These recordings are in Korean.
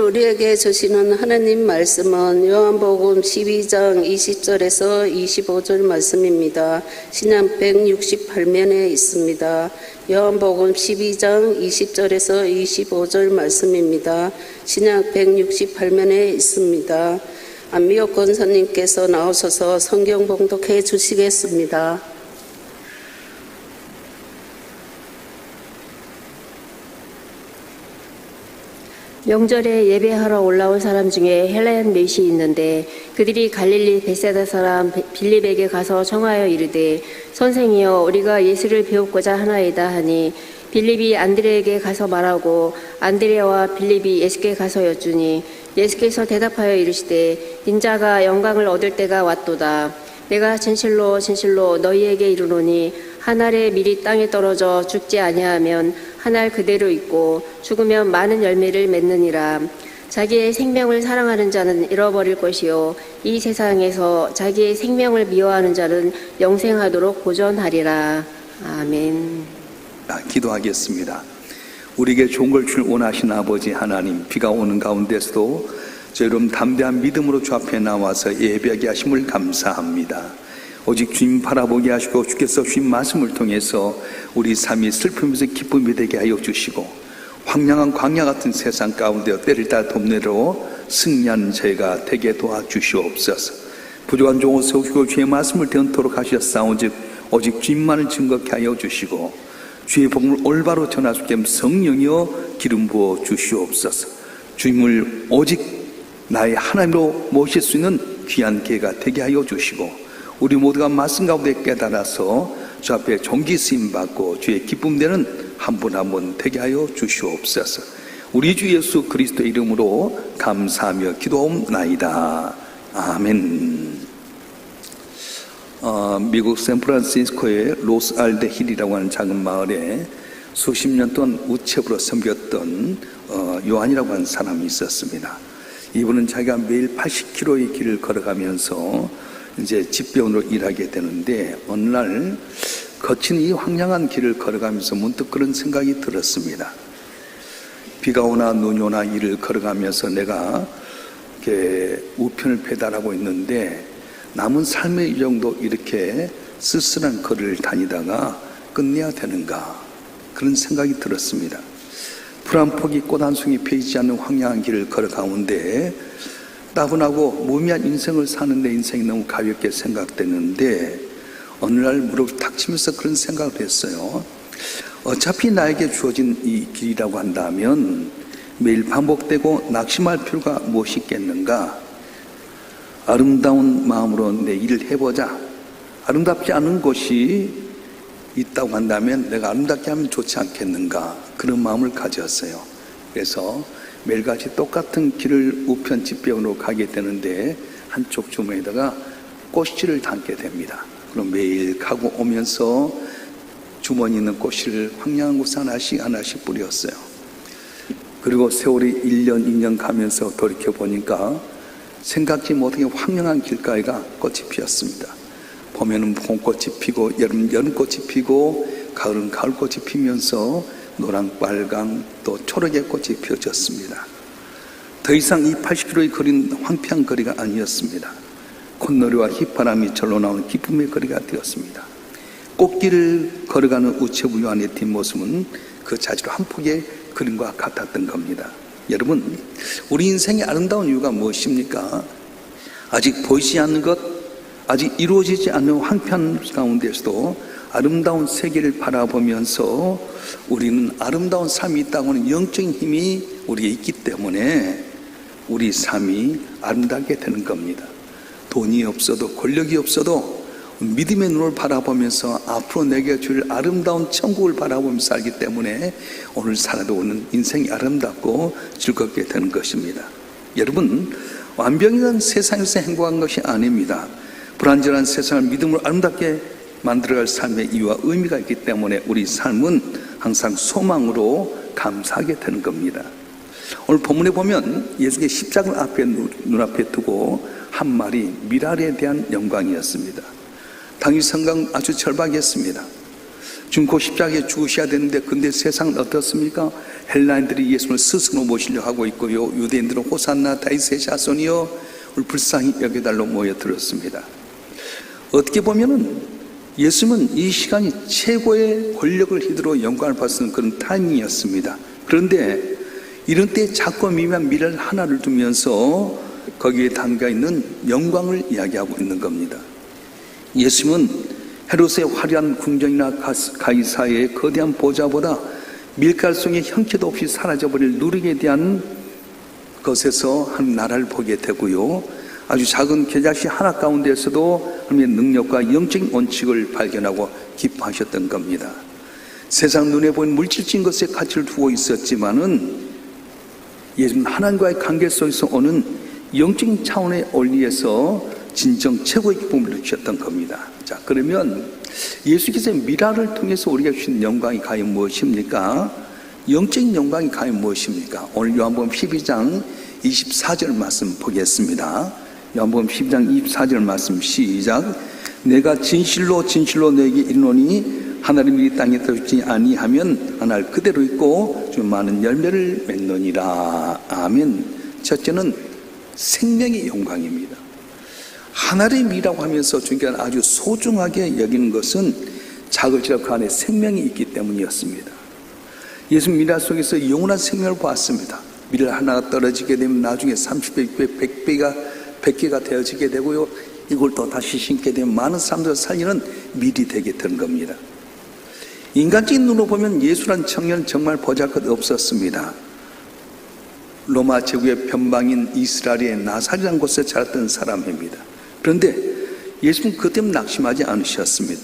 우리에게 주시는 하나님 말씀은 요한복음 12장 20절에서 25절 말씀입니다. 신약 168면에 있습니다. 요한복음 12장 20절에서 25절 말씀입니다. 신약 168면에 있습니다. 안미옥 권사님께서 나오셔서 성경 봉독해 주시겠습니다. 명절에 예배하러 올라온 사람 중에 헬라인 넷이 있는데 그들이 갈릴리 벳세다 사람 빌립에게 가서 청하여 이르되 선생이여 우리가 예수를 배우고자 하나이다 하니 빌립이 안드레에게 가서 말하고 안드레와 빌립이 예수께 가서 여쭈니 예수께서 대답하여 이르시되 인자가 영광을 얻을 때가 왔도다. 내가 진실로 진실로 너희에게 이르노니 한 알의 밀이 땅에 떨어져 죽지 아니하면 한 알 그대로 있고 죽으면 많은 열매를 맺느니라. 자기의 생명을 사랑하는 자는 잃어버릴 것이요 이 세상에서 자기의 생명을 미워하는 자는 영생하도록 보존하리라. 아멘. 기도하겠습니다. 우리에게 좋은 걸 줄 원하신 아버지 하나님, 비가 오는 가운데서도 저희는 담대한 믿음으로 주 앞에 나와서 예배하게 하심을 감사합니다. 오직 주님 바라보게 하시고 주께서 주신 말씀을 통해서 우리 삶이 슬픔에서 기쁨이 되게 하여 주시고 황량한 광야 같은 세상 가운데 때를 따라 돕내로 승리하는 저희가 되게 도와주시옵소서. 부족한 종을 세우시고 주의 말씀을 대언토록 하셨사오즉 오직 주님만을 증거케 하여 주시고 주의 복음을 올바로 전할 수 있게 성령이여 기름 부어 주시옵소서. 주님을 오직 나의 하나님으로 모실 수 있는 귀한 기회가 되게 하여 주시고 우리 모두가 말씀 가운데 깨달아서 주 앞에 존귀 쓰임 받고 주의 기쁨 되는 한 분 한 분 되게 하여 주시옵소서. 우리 주 예수 그리스도의 이름으로 감사하며 기도하옵나이다. 아멘. 미국 샌프란시스코의 로스 알데 힐이라고 하는 작은 마을에 수십 년 동안 우체부로 섬겼던 요한이라고 하는 사람이 있었습니다. 이분은 자기가 매일 80km의 길을 걸어가면서 이제 집배원으로 일하게 되는데 어느 날 거친 이 황량한 길을 걸어가면서 문득 그런 생각이 들었습니다. 비가 오나 눈이 오나 일을 걸어가면서 내가 이렇게 우편을 배달하고 있는데 남은 삶의 일정도 이렇게 쓸쓸한 거리를 다니다가 끝내야 되는가, 그런 생각이 들었습니다. 풀 한 폭이 꽃 한 송이 피지 않는 황량한 길을 걸어가는데 따분하고 무미한 인생을 사는데 인생이 너무 가볍게 생각되는데 어느 날 무릎을 탁 치면서 그런 생각을 했어요. 어차피 나에게 주어진 이 길이라고 한다면 매일 반복되고 낙심할 필요가 무엇이 있겠는가. 아름다운 마음으로 내 일을 해보자. 아름답지 않은 곳이 있다고 한다면 내가 아름답게 하면 좋지 않겠는가, 그런 마음을 가졌어요. 그래서 매일같이 똑같은 길을 우편 집배원으로 가게 되는데 한쪽 주머니에다가 꽃씨를 담게 됩니다. 그럼 매일 가고 오면서 주머니에 있는 꽃씨를 황량한 곳에 하나씩 하나씩 뿌렸어요. 그리고 세월이 1년 2년 가면서 돌이켜보니까 생각지 못하게 황량한 길가에가 꽃이 피었습니다. 봄에는 봄꽃이 피고 여름은 여름꽃이 피고 가을은 가을꽃이 피면서 노랑, 빨강, 또 초록의 꽃이 피어졌습니다. 더 이상 이 80km의 거리는 황폐한 거리가 아니었습니다. 콧노래와 휘파람이 절로 나오는 기쁨의 거리가 되었습니다. 꽃길을 걸어가는 우체부 요한의 뒷모습은 그 자지로 한 폭의 그림과 같았던 겁니다. 여러분, 우리 인생의 아름다운 이유가 무엇입니까? 아직 보이지 않는 것, 아직 이루어지지 않는 황폐한 가운데서도 아름다운 세계를 바라보면서 우리는 아름다운 삶이 있다고 하는 영적인 힘이 우리에 있기 때문에 우리 삶이 아름답게 되는 겁니다. 돈이 없어도 권력이 없어도 믿음의 눈을 바라보면서 앞으로 내게 줄 아름다운 천국을 바라보면서 살기 때문에 오늘 살아도 오는 인생이 아름답고 즐겁게 되는 것입니다. 여러분, 완벽한 세상에서 행복한 것이 아닙니다. 불완전한 세상을 믿음으로 아름답게 만들어갈 삶의 이유와 의미가 있기 때문에 우리 삶은 항상 소망으로 감사하게 되는 겁니다. 오늘 본문에 보면 예수의 십자가를 앞에 눈앞에 두고 한 말이 미랄에 대한 영광이었습니다. 당일 성경 아주 절박했습니다. 지금 곧 십자가에 죽으셔야 되는데 근데 세상은 어떻습니까? 헬라인들이 예수님을 스스로 모시려 하고 있고요. 유대인들은 호산나 다윗의 자손이여 우리 불쌍히 여겨달라고 모여들었습니다. 어떻게 보면은 예수님은 이 시간이 최고의 권력을 휘두르고 영광을 받는 그런 타이밍이었습니다. 그런데 이런 때 작고 미묘한 미랄 하나를 두면서 거기에 담겨 있는 영광을 이야기하고 있는 겁니다. 예수님은 헤롯의 화려한 궁전이나 가이사의 거대한 보좌보다 밀가루송의 형체도 없이 사라져버릴 누룩에 대한 것에서 한 나라를 보게 되고요. 아주 작은 겨자씨 하나 가운데서도 하나님의 능력과 영적인 원칙을 발견하고 기뻐하셨던 겁니다. 세상 눈에 보이는 물질적인 것에 가치를 두고 있었지만은 예수님은 하나님과의 관계 속에서 오는 영적인 차원의 원리에서 진정 최고의 기쁨을 누리셨던 겁니다. 자, 그러면 예수께서의 미라를 통해서 우리가 주신 영광이 과연 무엇입니까? 영적인 영광이 과연 무엇입니까? 오늘 요한복음 12장 24절 말씀 보겠습니다. 요한복음 12장 24절 말씀 시작. 내가 진실로 진실로 너에게 이르노니 하나님이 이 땅에 터지지 아니하면 하늘 그대로 있고 좀 많은 열매를 맺느니라. 아멘. 첫째는 생명의 영광입니다. 하나님이라고 하면서 주님께서 아주 소중하게 여기는 것은 작을지라도 그 안에 생명이 있기 때문이었습니다. 예수 미라 속에서 영원한 생명을 보았습니다. 미라 하나가 떨어지게 되면 나중에 30배, 100개가 되어지게 되고요. 이걸 또 다시 심게 되면 많은 사람들을 살리는 밀이 되게 된 겁니다. 인간적인 눈으로 보면 예수란 청년은 정말 보잘것 없었습니다. 로마 제국의 변방인 이스라엘의 나사렛이라는 곳에 자랐던 사람입니다. 그런데 예수님은 그 때문에 낙심하지 않으셨습니다.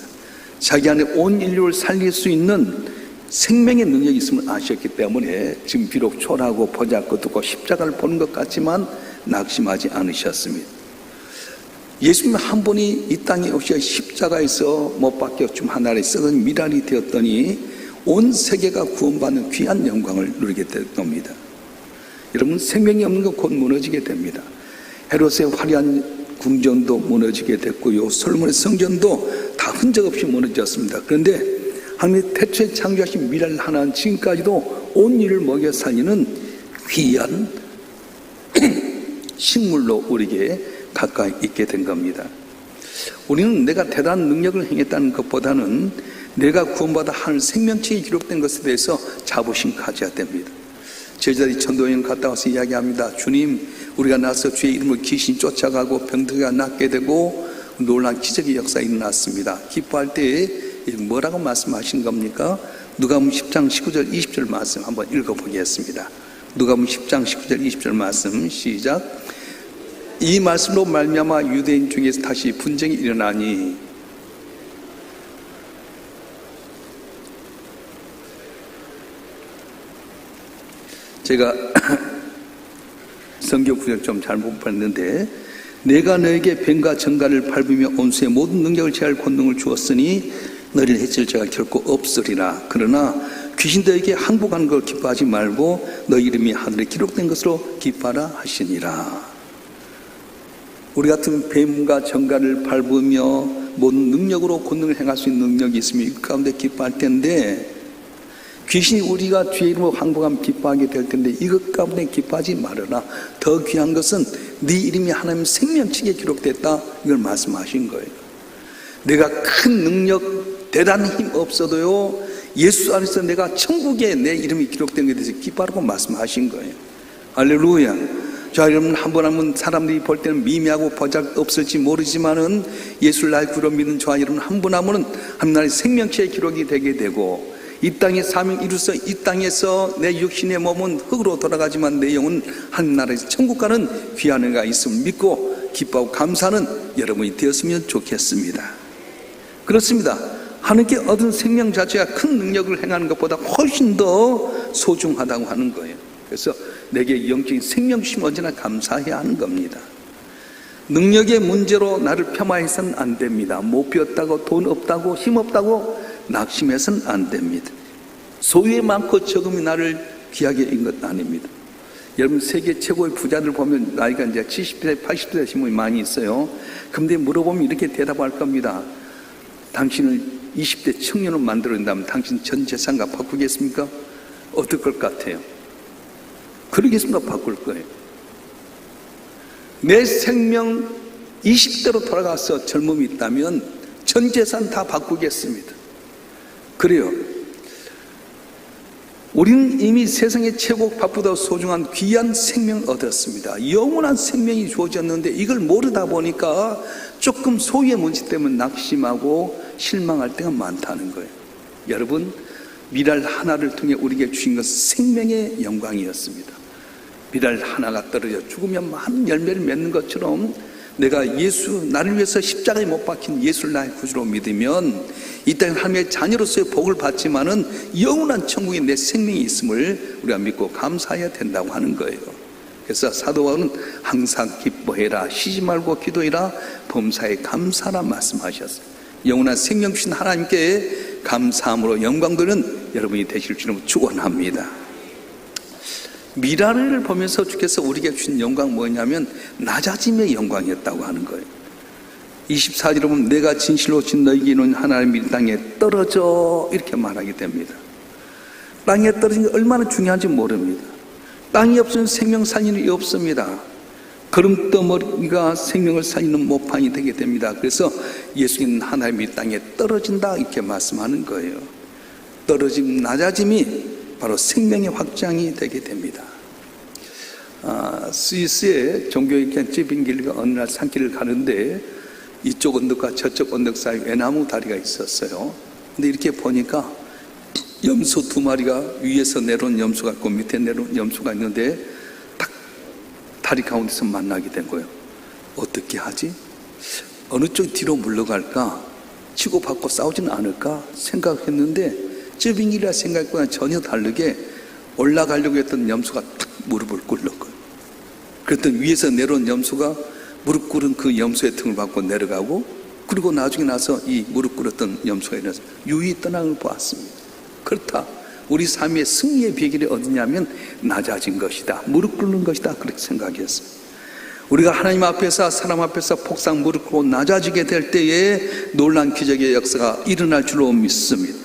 자기 안에 온 인류를 살릴 수 있는 생명의 능력이 있음을 아셨기 때문에 지금 비록 초라하고 보잘것 없고 십자가를 보는 것 같지만 낙심하지 않으셨습니다. 예수님 한 분이 이 땅에 오셔 십자가에서 못 박혀 좀 하나의 썩은 미랄이 되었더니 온 세계가 구원받는 귀한 영광을 누리게 될 겁니다. 여러분, 생명이 없는 건 곧 무너지게 됩니다. 헤롯의 화려한 궁전도 무너지게 됐고요. 솔로몬의 성전도 다 흔적 없이 무너졌습니다. 그런데 하나님의 태초에 창조하신 미랄 하나는 지금까지도 온 일을 먹여 살리는 귀한 식물로 우리에게 가까이 있게 된 겁니다. 우리는 내가 대단한 능력을 행했다는 것보다는 내가 구원받아 하늘 생명체에 기록된 것에 대해서 자부심 가져야 됩니다. 제자들이 전도여행 갔다 와서 이야기합니다. 주님, 우리가 나서 주의 이름으로 귀신 쫓아가고 병들가 낫게 되고 놀라운 기적의 역사가 일어났습니다. 기뻐할 때에 뭐라고 말씀하신 겁니까? 누가복음 10장 19절 20절 말씀 한번 읽어보겠습니다. 누가복음 10장 19절 20절 말씀 시작. 이 말씀으로 말미암아 유대인 중에서 다시 분쟁이 일어나니 제가 성경 구절 좀 잘못 봤는데 내가 너에게 뱀과 정갈을 밟으며 온수의 모든 능력을 제할 권능을 주었으니 너를 해칠 자가 결코 없으리라. 그러나 귀신들에게 항복하는 걸 기뻐하지 말고 너 이름이 하늘에 기록된 것으로 기뻐하라 하시니라. 우리 같은 뱀과 정갈을 밟으며 모든 능력으로 권능을 행할 수 있는 능력이 있으면 그 가운데 기뻐할 텐데 귀신이 우리가 주의 이름으로 항복하면 기뻐하게 될 텐데 이것 가운데 기뻐하지 말아라. 더 귀한 것은 네 이름이 하나님 생명책에 기록됐다. 이걸 말씀하신 거예요. 내가 큰 능력, 대단한 힘 없어도요 예수 안에서 내가 천국에 내 이름이 기록된 것에 대해서 기뻐하라고 말씀하신 거예요. 할렐루야. 자, 여러분, 한 번 한 번 사람들이 볼 때는 미미하고 보잘없을지 모르지만은 예수를 날 구로 믿는 저와 여러분 한 분 한 분은 하나님의 생명체의 기록이 되게 되고 이 땅의 사명 이루서 이 땅에서 내 육신의 몸은 흙으로 돌아가지만 내 영은 하늘나라에서 천국 가는 귀한 은혜가 있음을 믿고 기뻐하고 감사하는 여러분이 되었으면 좋겠습니다. 그렇습니다. 하나님께 얻은 생명 자체가 큰 능력을 행하는 것보다 훨씬 더 소중하다고 하는 거예요. 그래서 내게 영적인 생명 주시면 언제나 감사해야 하는 겁니다. 능력의 문제로 나를 폄하해서는 안 됩니다. 못 배웠다고 돈 없다고 힘 없다고 낙심해서는 안 됩니다. 소유에 많고 적음이 나를 귀하게 인 것 아닙니다. 여러분, 세계 최고의 부자들 보면 나이가 이제 70대 80대 되신 분이 많이 있어요. 근데 물어보면 이렇게 대답할 겁니다. 당신은 20대 청년을 만들어낸다면 당신 전 재산과 바꾸겠습니까? 어떨 것 같아요? 그러겠습니까? 바꿀 거예요. 내 생명 20대로 돌아가서 젊음이 있다면 전 재산 다 바꾸겠습니다. 그래요. 우리는 이미 세상에 최고 바쁘다 소중한 귀한 생명을 얻었습니다. 영원한 생명이 주어졌는데 이걸 모르다 보니까 조금 소유의 문제 때문에 낙심하고 실망할 때가 많다는 거예요. 여러분, 미랄 하나를 통해 우리에게 주신 것은 생명의 영광이었습니다. 미랄 하나가 떨어져 죽으면 많은 열매를 맺는 것처럼 내가 나를 위해서 십자가에 못 박힌 예수를 나의 구주로 믿으면 이 땅에 하나님의 자녀로서의 복을 받지만은 영원한 천국에 내 생명이 있음을 우리가 믿고 감사해야 된다고 하는 거예요. 그래서 사도 바울은 항상 기뻐해라, 쉬지 말고 기도해라, 범사에 감사라 말씀하셨어요. 영원한 생명 주신 하나님께 감사함으로 영광 돌리는 여러분이 되실 줄을 축원합니다. 미라를 보면서 주께서 우리에게 주신 영광 뭐냐면 낮아짐의 영광이었다고 하는 거예요. 24절에 보면 내가 진실로 진 너희에게 이룬 하나님의 땅에 떨어져 이렇게 말하게 됩니다. 땅에 떨어진 게 얼마나 중요한지 모릅니다. 땅이 없으면 생명 살리는 일이 없습니다. 걸음덩어리가 생명을 살리는 모판이 되게 됩니다. 그래서 예수님은 하나님의 땅에 떨어진다 이렇게 말씀하는 거예요. 떨어짐, 낮아짐이 바로 생명의 확장이 되게 됩니다. 스위스의 종교의 집 길가 어느 날 산길을 가는데 이쪽 언덕과 저쪽 언덕 사이 외나무 다리가 있었어요. 근데 이렇게 보니까 염소 2마리가 위에서 내려온 염소가 있고 밑에 내려온 염소가 있는데 딱 다리 가운데서 만나게 된 거예요. 어떻게 하지? 어느 쪽 뒤로 물러갈까? 치고받고 싸우지는 않을까? 생각했는데 쯔빙이라 생각보다 전혀 다르게 올라가려고 했던 염소가 탁 무릎을 꿇었거든요. 그랬더니 위에서 내려온 염소가 무릎 꿇은 그 염소의 등을 받고 내려가고 그리고 나중에 나서 이 무릎 꿇었던 염소가 일어나서 유유히 떠나는 걸 보았습니다. 그렇다. 우리 삶의 승리의 비결이 어디냐면 낮아진 것이다. 무릎 꿇는 것이다. 그렇게 생각했어요. 우리가 하나님 앞에서 사람 앞에서 폭삭 무릎 꿇고 낮아지게 될 때에 놀라운 기적의 역사가 일어날 줄로 믿습니다.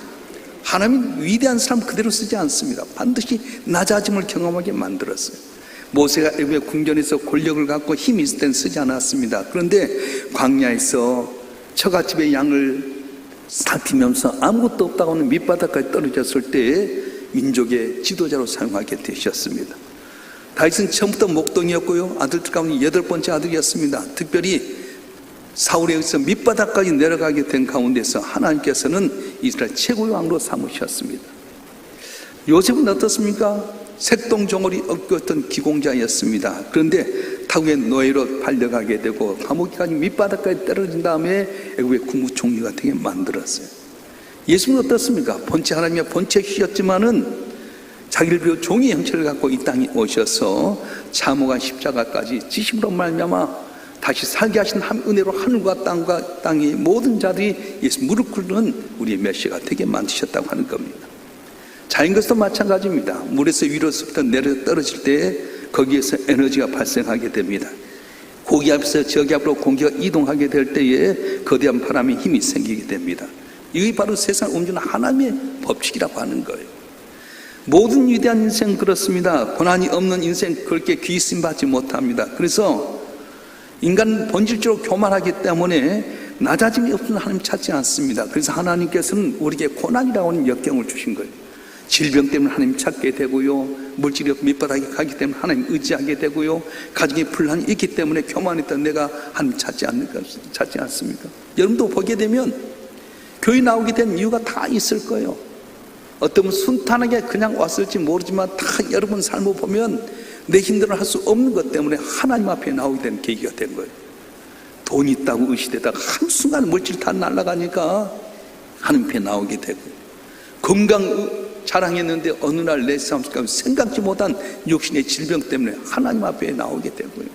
하나님은 위대한 사람 그대로 쓰지 않습니다. 반드시 낮아짐을 경험하게 만들었어요. 모세가 애굽의 궁전에서 권력을 갖고 힘이 있을 땐 쓰지 않았습니다. 그런데 광야에서 처갓집의 양을 살피면서 아무것도 없다고 하는 밑바닥까지 떨어졌을 때에 민족의 지도자로 사용하게 되셨습니다. 다윗은 처음부터 목동이었고요. 아들들 가운데 8번째 아들이었습니다. 특별히 사울에 의해서 밑바닥까지 내려가게 된 가운데서 하나님께서는 이스라엘 최고의 왕으로 삼으셨습니다. 요셉은 어떻습니까? 색동종을 얽었던 기공자였습니다. 그런데 타국의 노예로 팔려가게 되고 감옥까지 밑바닥까지 떨어진 다음에 애굽의 국무총리가 되게 만들었어요. 예수는 어떻습니까? 본체 하나님의 본체이셨지만은 자기를 비워 종의 형체를 갖고 이 땅에 오셔서 참호가 십자가까지 지심으로 말미암아 다시 살게 하신 은혜로 하늘과 땅의 모든 자들이 예수 무릎 꿇는 우리의 메시아가 되게 만드셨다고 하는 겁니다. 자연 것도 마찬가지입니다. 물에서 위로서부터 내려 떨어질 때 거기에서 에너지가 발생하게 됩니다. 고기 앞에서 저기 앞으로 공기가 이동하게 될 때에 거대한 바람의 힘이 생기게 됩니다. 이게 바로 세상을 움직이는 하나님의 법칙이라고 하는 거예요. 모든 위대한 인생 그렇습니다. 고난이 없는 인생 그렇게 귀씀 받지 못합니다. 그래서 인간은 본질적으로 교만하기 때문에 낮아짐이 없는 하나님 찾지 않습니다. 그래서 하나님께서는 우리에게 고난이라고 하는 역경을 주신 거예요. 질병 때문에 하나님 찾게 되고요, 물질이 밑바닥에 가기 때문에 하나님 의지하게 되고요, 가정에 분란이 있기 때문에 교만했던 내가 하나님 찾지 않습니까? 여러분도 보게 되면 교회 나오게 된 이유가 다 있을 거예요. 어떤 순탄하게 그냥 왔을지 모르지만 다 여러분 삶을 보면 내 힘대로 할 수 없는 것 때문에 하나님 앞에 나오게 된 계기가 된 거예요. 돈이 있다고 의시되다가 한순간 물질 다 날아가니까 하나님 앞에 나오게 되고, 건강 자랑했는데 어느 날 내 삶 속에 생각지 못한 육신의 질병 때문에 하나님 앞에 나오게 되고요,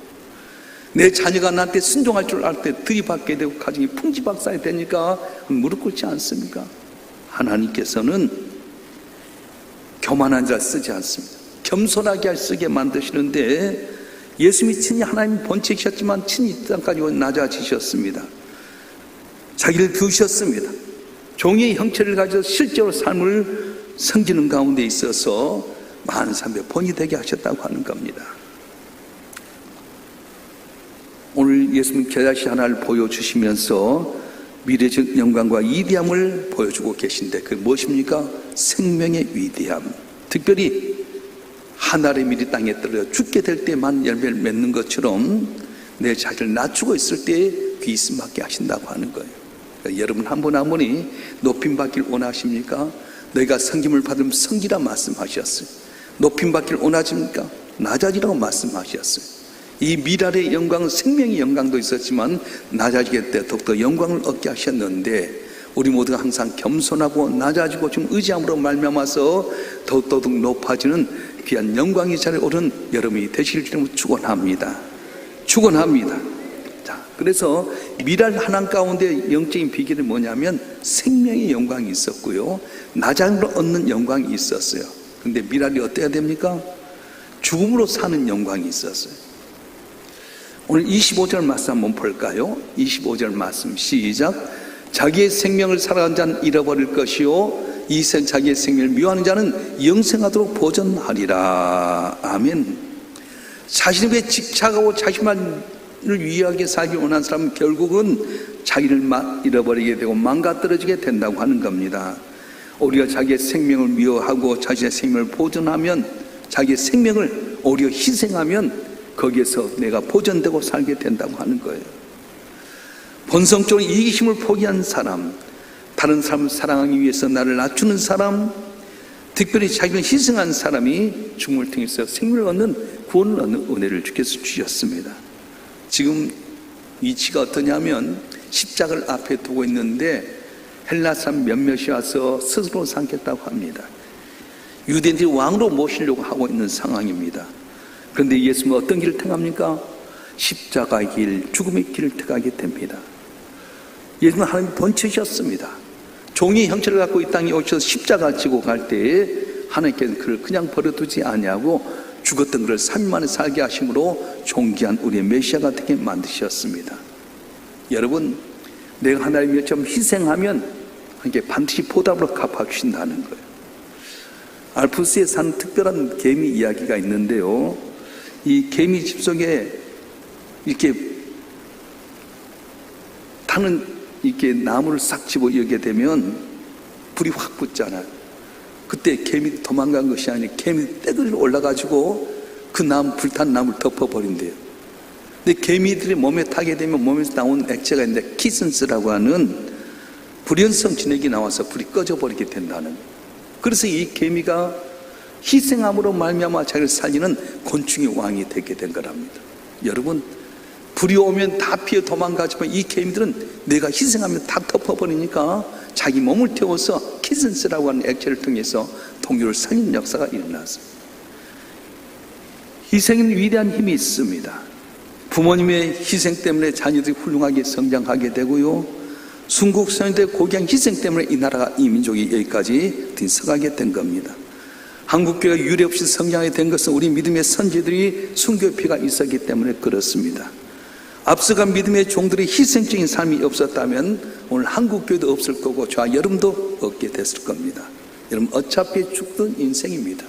내 자녀가 나한테 순종할 줄 알 때 들이받게 되고 가정이 풍지박산이 되니까 무릎 꿇지 않습니까? 하나님께서는 교만한 자 쓰지 않습니다. 겸손하게 쓰게 만드시는데 예수님이 친히 하나님 본체이셨지만 친히 이 땅까지 낮아지셨습니다. 자기를 비우셨습니다. 종의 형체를 가지고 실제로 삶을 섬기는 가운데 있어서 많은 사람들의 본이 되게 하셨다고 하는 겁니다. 오늘 예수님 겨자씨 하나를 보여주시면서 미래적 영광과 위대함을 보여주고 계신데 그게 무엇입니까? 생명의 위대함. 특별히 하늘의 밀이 땅에 떨어져 죽게 될 때만 열매를 맺는 것처럼 내 자신을 낮추고 있을 때 귀씀 받게 하신다고 하는 거예요. 그러니까 여러분 한 분 한 분이 높임 받길 원하십니까? 너희가 섬김을 받으면 섬기라 말씀하셨어요. 높임 받길 원하십니까? 낮아지라고 말씀하셨어요. 이 미랄의 영광은 생명의 영광도 있었지만 낮아지게 때 더욱더 영광을 얻게 하셨는데 우리 모두가 항상 겸손하고 낮아지고 좀 의지함으로 말미암아서 더욱 높아지는 귀한 영광의 자리에 오른 여러분이 되실 줄을 축원합니다. 축원합니다. 자, 그래서 미랄 하나 가운데 영적인 비결이 뭐냐면 생명의 영광이 있었고요, 낮아짐으로 얻는 영광이 있었어요. 그런데 미랄이 어때야 됩니까? 죽음으로 사는 영광이 있었어요. 오늘 25절 말씀 한번 볼까요? 25절 말씀 시작. 자기의 생명을 살아간 자는 잃어버릴 것이요 자기의 생명을 미워하는 자는 영생하도록 보존하리라. 아멘. 자신의 왜 집착하고 자신만을 위하게 살기 원하는 사람은 결국은 자기를 잃어버리게 되고 망가뜨려지게 된다고 하는 겁니다. 우리가 자기의 생명을 미워하고 자신의 생명을 보존하면, 자기의 생명을 오히려 희생하면 거기에서 내가 보존되고 살게 된다고 하는 거예요. 본성적으로 이기심을 포기한 사람, 다른 사람을 사랑하기 위해서 나를 낮추는 사람, 특별히 자기를 희생한 사람이 죽음을 통해서 생명을 얻는, 구원을 얻는 은혜를 주께서 주셨습니다. 지금 위치가 어떠냐면 십자가를 앞에 두고 있는데 헬라 사람 몇몇이 와서 스스로 삼겠다고 합니다. 유대인들이 왕으로 모시려고 하고 있는 상황입니다. 그런데 예수님은 어떤 길을 택합니까? 십자가의 길, 죽음의 길을 택하게 됩니다. 예수님은 하나님 본체셨습니다. 종의 형체를 갖고 이 땅에 오셔서 십자가 지고 갈 때에 하나님께서 그를 그냥 버려두지 아니하고 죽었던 그를 3일 만에 살게 하심으로 존귀한 우리의 메시아가 되게 만드셨습니다. 여러분, 내가 하나님 위해 좀 희생하면 하나님께 반드시 보답으로 갚아주신다는 거예요. 알프스에 사는 특별한 개미 이야기가 있는데요, 이 개미 집 속에 이렇게 타는 이렇게 나무를 싹 집어 여게 되면 불이 확 붙잖아요. 그때 개미 도망간 것이 아니라 개미 떼거리로 올라가지고 그 나무, 불탄 나무를 덮어버린대요. 근데 개미들이 몸에 타게 되면 몸에서 나오는 액체가 있는데 키슨스라고 하는 불연성 진액이 나와서 불이 꺼져버리게 된다는 거예요. 그래서 이 개미가 희생함으로 말미암아 자기를 살리는 곤충의 왕이 되게 된 거랍니다. 여러분, 불이 오면 다 피해 도망가지만 이 개미들은 내가 희생하면 다 덮어버리니까 자기 몸을 태워서 키슨스라고 하는 액체를 통해서 동료를 살리는 역사가 일어났어요. 희생에는 위대한 힘이 있습니다. 부모님의 희생 때문에 자녀들이 훌륭하게 성장하게 되고요, 순국선열대 고귀한 희생 때문에 이 나라가, 이 민족이 여기까지 서가게 된 겁니다. 한국교회가 유례 없이 성장하게 된 것은 우리 믿음의 선지들이 순교의 피가 있었기 때문에 그렇습니다. 앞서간 믿음의 종들이 희생적인 삶이 없었다면 오늘 한국교회도 없을 거고 저와 여러분도 없게 됐을 겁니다. 여러분, 어차피 죽던 인생입니다.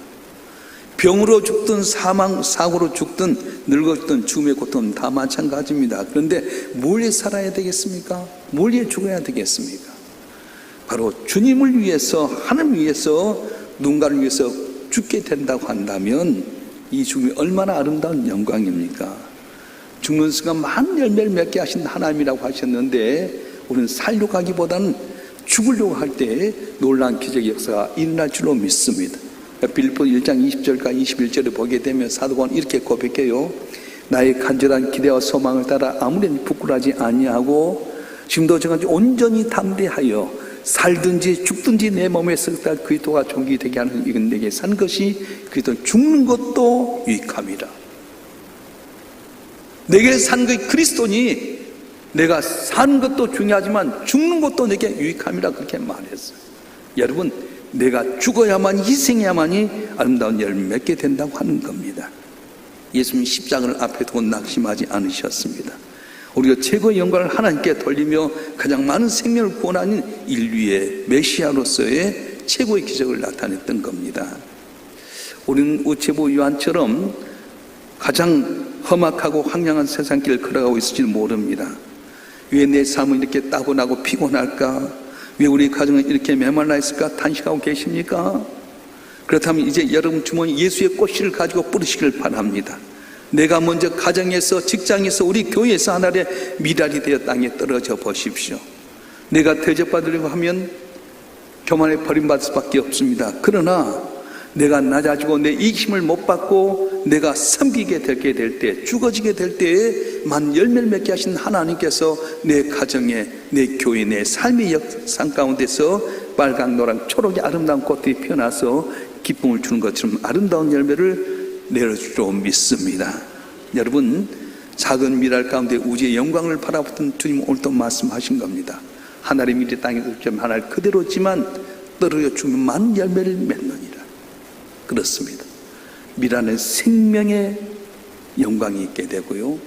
병으로 죽든 사고로 죽든 늙어 죽든 죽음의 고통은 다 마찬가지입니다. 그런데 뭘 위해 살아야 되겠습니까? 뭘 위해 죽어야 되겠습니까? 바로 주님을 위해서, 하나님을 위해서, 누군가를 위해서 죽게 된다고 한다면 이 죽음이 얼마나 아름다운 영광입니까? 죽는 순간 많은 열매를 맺게 하신 하나님이라고 하셨는데 우리는 살려고 하기보다는 죽으려고 할 때 놀라운 기적의 역사가 일어날 줄로 믿습니다. 빌립보 1장 20절과 21절을 보게 되면 사도 바울은 이렇게 고백해요. 나의 간절한 기대와 소망을 따라 아무런 부끄러워하지 아니하고 지금도 저까지 온전히 담대하여 살든지 죽든지 내 몸에 썩다 그리스도가 존귀되게 하는 이건 내게 산 것이 그리스도 죽는 것도 유익함이라. 내게 산 것이 그리스도니 내가 사는 것도 중요하지만 죽는 것도 내게 유익함이라 그렇게 말했어요. 여러분, 내가 죽어야만, 희생해야만이 아름다운 열매를 맺게 된다고 하는 겁니다. 예수님 십자가를 앞에 두고 낙심하지 않으셨습니다. 우리가 최고의 영광을 하나님께 돌리며 가장 많은 생명을 구원하는 인류의 메시아로서의 최고의 기적을 나타냈던 겁니다. 우리는 우체부 요한처럼 가장 험악하고 황량한 세상길을 걸어가고 있을지 모릅니다. 왜 내 삶은 이렇게 따분하고 피곤할까? 왜 우리 가정은 이렇게 메말라 있을까? 탄식하고 계십니까? 그렇다면 이제 여러분 주머니 예수의 꽃씨를 가지고 뿌리시길 바랍니다. 내가 먼저 가정에서, 직장에서, 우리 교회에서 하나의 미랄이 되어 땅에 떨어져 보십시오. 내가 대접받으려고 하면 교만에 버림받을 수밖에 없습니다. 그러나 내가 낮아지고 내 이익심을 못 받고 내가 섬기게 되게 될 때, 죽어지게 될 때에 만 열매를 맺게 하신 하나님께서 내 가정에, 내 교회, 내 삶의 역상 가운데서 빨강, 노랑, 초록의 아름다운 꽃들이 피어나서 기쁨을 주는 것처럼 아름다운 열매를 내려줄 줄 믿습니다. 여러분, 작은 미랄 가운데 우주의 영광을 바라보던 주님 오늘 또 말씀하신 겁니다. 하늘의 미리 땅에서 하늘 그대로지만 떨어져 죽으면 많은 열매를 맺느니라. 그렇습니다. 미랄은 생명의 영광이 있게 되고요,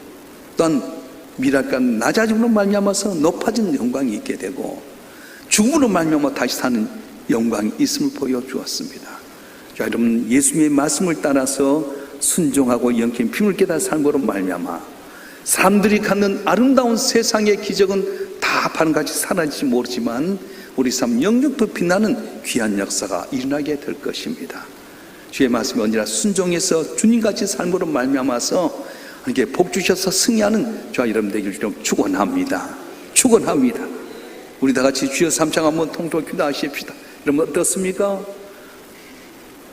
또한 미랄과 낮아짐으로 말미암아서 높아진 영광이 있게 되고 죽음으로 말미암아 다시 사는 영광이 있음을 보여주었습니다. 자, 여러분, 예수님의 말씀을 따라서 순종하고 영적인 쉼을 깨달은 삶으로 말미암아 사람들이 갖는 아름다운 세상의 기적은 다 바람같이 사라질지 모르지만 우리 삶 영역도 빛나는 귀한 역사가 일어나게 될 것입니다. 주의 말씀이 언제나 순종해서 주님같이 삶으로 말미암아서 이렇게 복 주셔서 승리하는 저와 여러분 되기를 좀 축원합니다. 축원합니다. 우리 다 같이 주여 삼창 한번 통독 기도하십시다. 여러분 어떻습니까?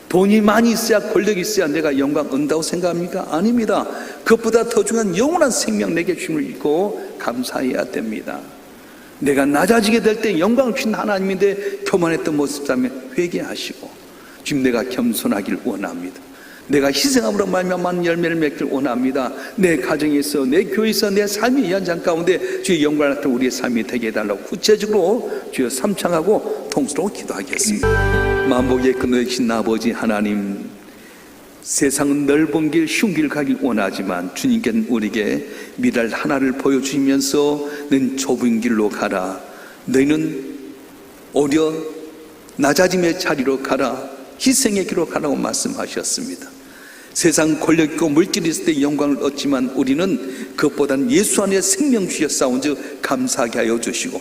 돈이 많이 있어야, 권력이 있어야 내가 영광 얻는다고 생각합니까? 아닙니다. 그것보다 더 중요한 영원한 생명 내게 주심을 믿고 감사해야 됩니다. 내가 낮아지게 될 때 영광을 주신 하나님인데 교만했던 모습 때문에 회개하시고, 지금 내가 겸손하길 원합니다. 내가 희생함으로 말미암아 많은 열매를 맺길 원합니다. 내 가정에서, 내 교회에서, 내 삶의 현장 가운데 주의 영광을 나타내 우리의 삶이 되게 해달라고 구체적으로 주여 삼창하고 통수로 기도하겠습니다. 만복의 근원이신 아버지 하나님, 세상은 넓은 길, 쉬운 길 가길 원하지만 주님께는 우리에게 미랄 하나를 보여주시면서 너는 좁은 길로 가라, 너희는 오히려 낮아짐의 자리로 가라, 희생의 길로 가라고 말씀하셨습니다. 세상 권력 있고 물질이 있을 때 영광을 얻지만 우리는 그것보다는 예수 안에 생명 주셨사온즉 감사하게 하여 주시고,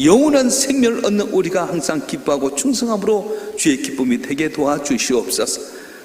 영원한 생명을 얻는 우리가 항상 기뻐하고 충성함으로 주의 기쁨이 되게 도와주시옵소서.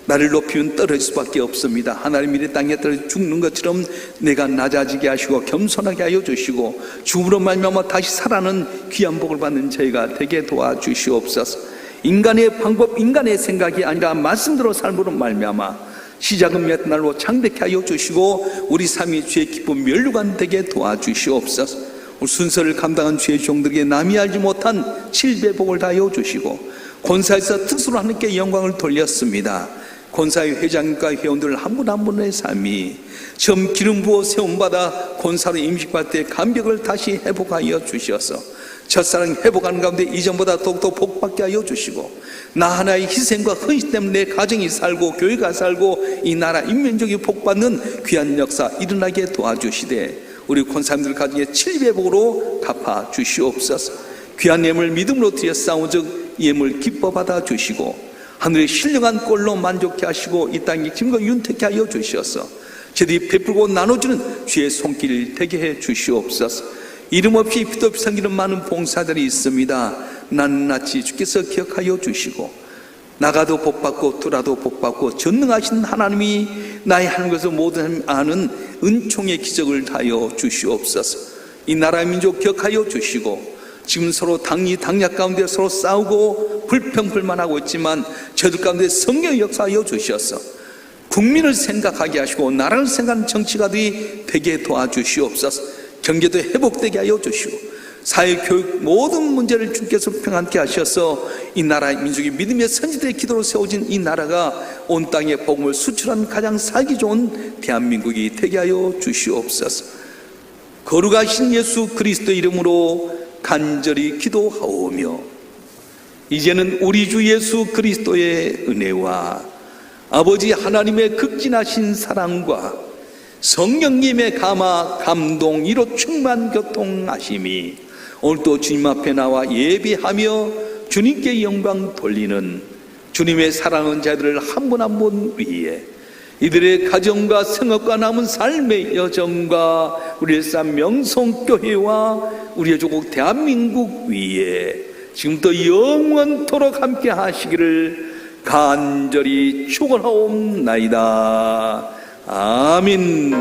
나를 높이면 떨어질 수밖에 없습니다. 하나님 이 땅에 떨어져 죽는 것처럼 내가 낮아지게 하시고 겸손하게 하여 주시고 죽음으로 말미암아 다시 살아나는 귀한 복을 받는 저희가 되게 도와주시옵소서. 인간의 방법, 인간의 생각이 아니라 말씀대로 삶으로 말미암아 시작은 몇 날로 창대케 하여 주시고 우리 삶이 주의 기쁨 면류관 되게 도와주시옵소서. 우리 순서를 감당한 주의 종들에게 남이 알지 못한 7배 복을 다하여 주시고, 권사에서 특수로 하나님께 영광을 돌렸습니다. 권사의 회장과 회원들 한 분 한 분의 삶이 처음 기름 부어 세움받아 권사로 임직받을 때 감격을 다시 회복하여 주셔서 첫사랑 회복하는 가운데 이전보다 더욱더 복받게 하여 주시고, 나 하나의 희생과 헌신 때문에 내 가정이 살고 교회가 살고 이 나라 인민족이 복받는 귀한 역사 일어나게 도와주시되 우리 권사님들 가정에 7배 복으로 갚아 주시옵소서. 귀한 예물 믿음으로 드렸사오즉 예물 기뻐 받아 주시고 하늘의 신령한 꼴로 만족케 하시고 이 땅에 증거 윤택케 하여 주시어서 저들이 베풀고 나눠주는 주의 손길 되게 해 주시옵소서. 이름 없이 빛도 없이 섬기는 많은 봉사들이 있습니다. 낱낱이 주께서 기억하여 주시고 나가도 복받고 돌아도 복받고 전능하신 하나님이 나의 하는 것을 모든 아는 은총의 기적을 하여 주시옵소서. 이 나라 민족 기억하여 주시고 지금 서로 당약 가운데 서로 싸우고 불평불만하고 있지만 저들 가운데 성령의 역사하여 주셔서 국민을 생각하게 하시고 나라를 생각하는 정치가들이 되게 도와주시옵소서. 경제도 회복되게 하여 주시고 사회교육 모든 문제를 주께서 평안케 하셔서 이 나라의 민족이 믿음의 선지자의 기도로 세워진 이 나라가 온 땅에 복음을 수출하는 가장 살기 좋은 대한민국이 되게 하여 주시옵소서. 거룩하신 예수 그리스도 이름으로 간절히 기도하오며 이제는 우리 주 예수 그리스도의 은혜와 아버지 하나님의 극진하신 사랑과 성령님의 감화 감동 이로 충만 교통하심이 오늘도 주님 앞에 나와 예배하며 주님께 영광 돌리는 주님의 사랑하는 자들을 한 분 한 분 위해 이들의 가정과 생업과 남은 삶의 여정과 우리의 산 명성교회와 우리의 조국 대한민국 위에 지금부터 영원토록 함께 하시기를 간절히 축원하옵나이다. 아멘.